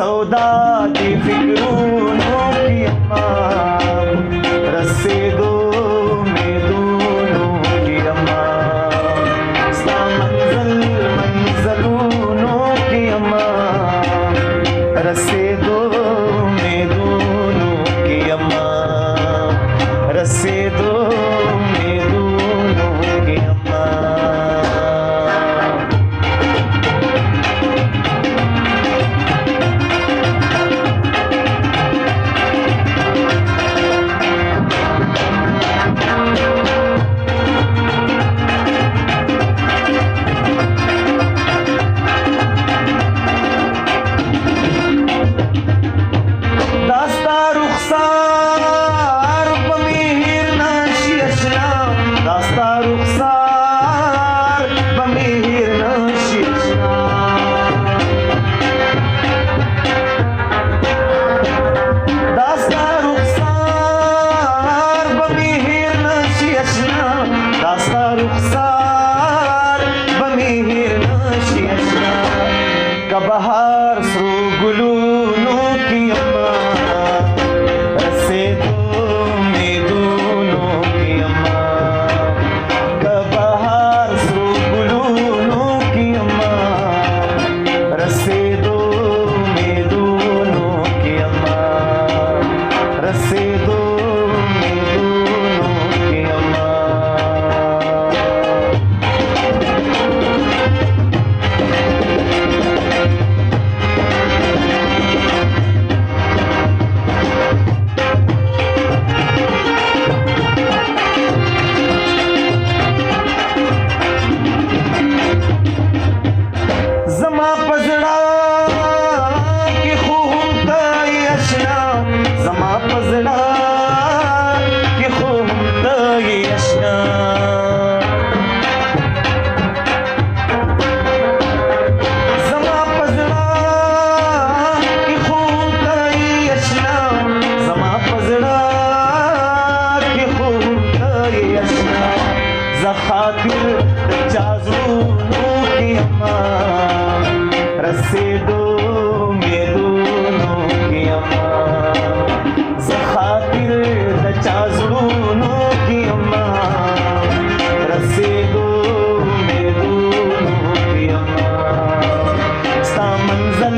सौदा दी फिक्रूनों की अम्मा, रसीदों में दोनों की अम्मा, मंजलूनों की अम्मा, रसीदों में दोनों की अम्मा, रसीदों में दोनों की अम्मा। बहार सो गुलूनों की अम्मा, रसीदों में दोनों की अम्मा, बहार सो गुलूनों की अम्मा, रसीदों में दोनों की अम्मा, रसीदों में दोनों की अम्मा। खातिर चाज़ूनों की अम्मा, रसीदों में दोनों की अम्मा, खातिर चाज़ूनों की अम्मा, रसीदों में दोनों की अम्मा, मंजल